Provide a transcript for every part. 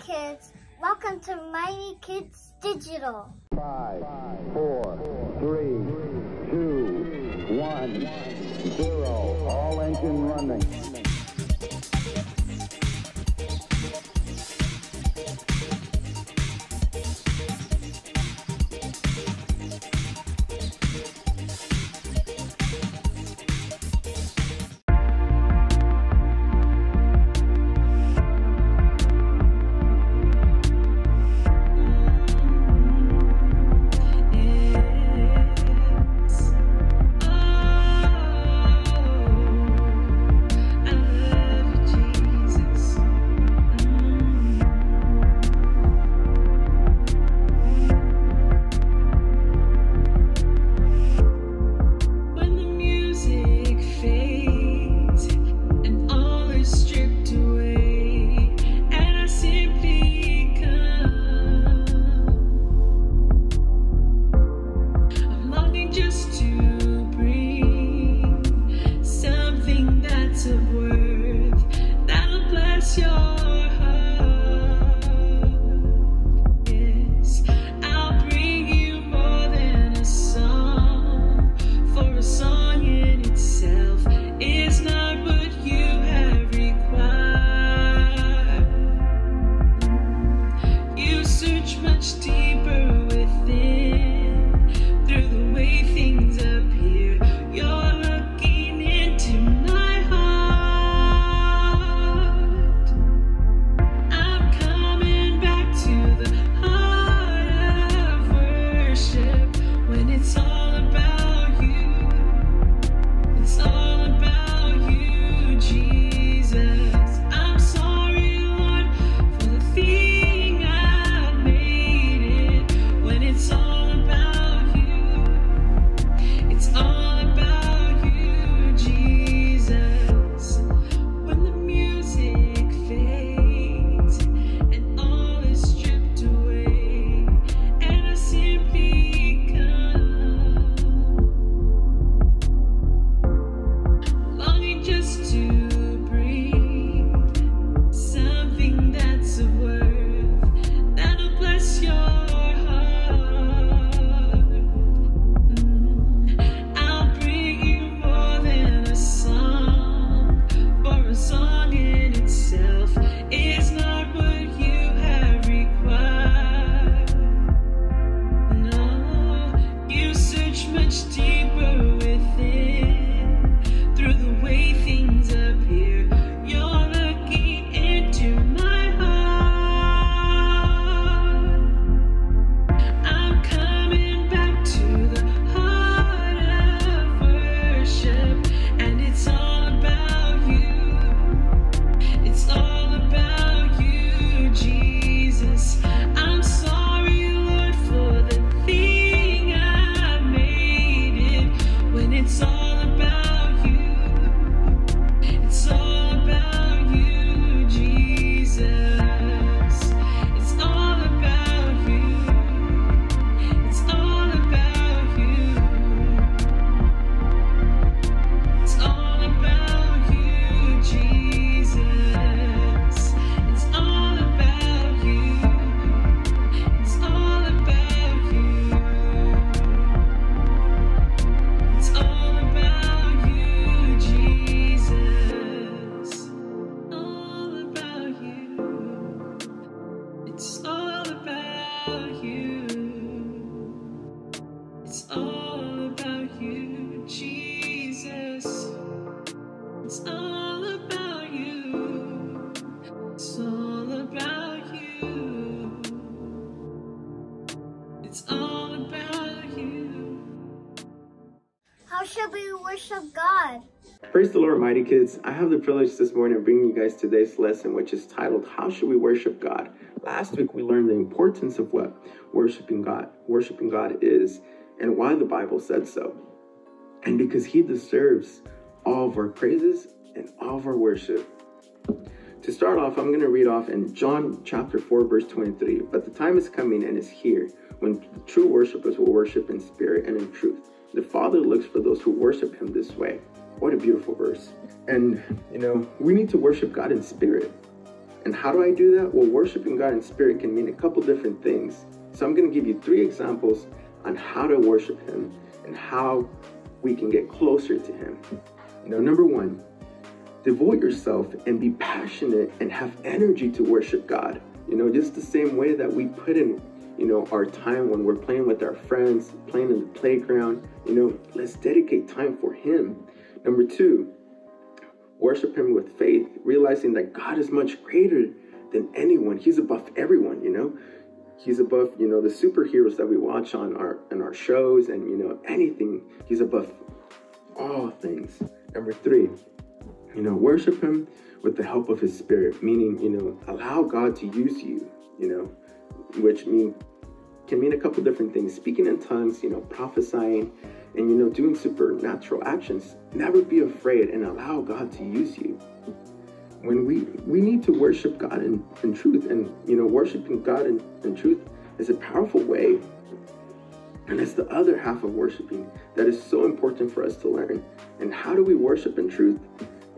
kids. Welcome to Mighty Kids Digital. 5, 4, 3, 2, 1, 0. All engine running. How should we worship God? Praise the Lord, mighty kids. I have the privilege this morning of bringing you guys today's lesson, which is titled, How Should We Worship God? Last week, we learned the importance of what worshiping God is and why the Bible said so. And because he deserves all of our praises and all of our worship. To start off, I'm going to read off in John chapter 4, verse 23. But the time is coming and is here when the true worshipers will worship in spirit and in truth. The Father looks for those who worship him this way. What a beautiful verse. And, we need to worship God in spirit. And how do I do that? Well, worshiping God in spirit can mean a couple different things. So I'm going to give you 3 examples on how to worship him and how we can get closer to him. Number 1, devote yourself and be passionate and have energy to worship God. Just the same way that we put in, our time when we're playing with our friends, playing in the playground, let's dedicate time for him. Number 2, worship him with faith, realizing that God is much greater than anyone. He's above everyone, He's above, the superheroes that we watch on our shows and, anything. He's above all things. Number 3, worship him with the help of his spirit, meaning, allow God to use you, which can mean a couple different things. Speaking in tongues, prophesying, and, doing supernatural actions. Never be afraid and allow God to use you. When we need to worship God in truth, and, worshiping God in truth is a powerful way. And it's the other half of worshiping that is so important for us to learn. And how do we worship in truth?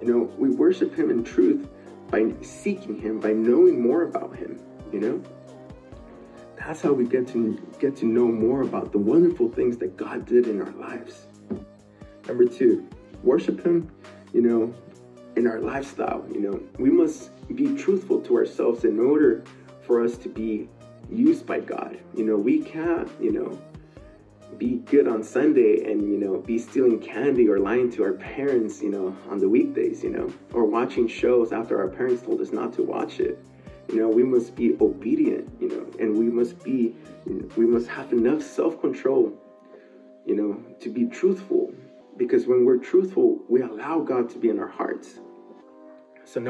We worship him in truth by seeking him, by knowing more about him, That's how we get to know more about the wonderful things that God did in our lives. Number 2, worship him, in our lifestyle. We must be truthful to ourselves in order for us to be used by God. We can't, be good on Sunday and, be stealing candy or lying to our parents, on the weekdays, or watching shows after our parents told us not to watch it. We must be obedient, and we must have enough self-control, to be truthful, because when we're truthful, we allow God to be in our hearts. So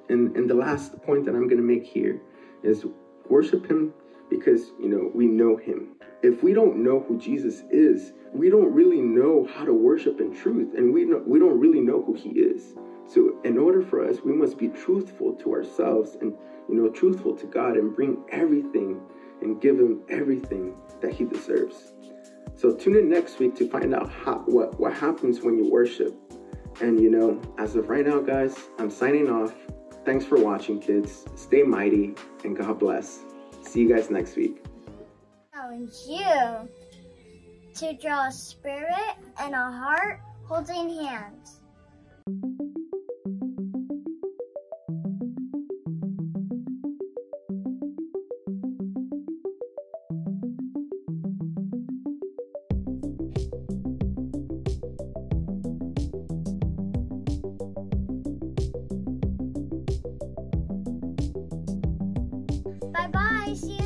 and the last point that I'm going to make here is worship him because, we know him. If we don't know who Jesus is, we don't really know how to worship in truth, and we don't really know who he is. So in order for us, we must be truthful to ourselves and, truthful to God, and bring everything and give him everything that he deserves. So tune in next week to find out what happens when you worship. And, as of right now, guys, I'm signing off. Thanks for watching, kids. Stay mighty, and God bless. See you guys next week. Challenge you to draw a spirit and a heart holding hands. Bye-bye. See you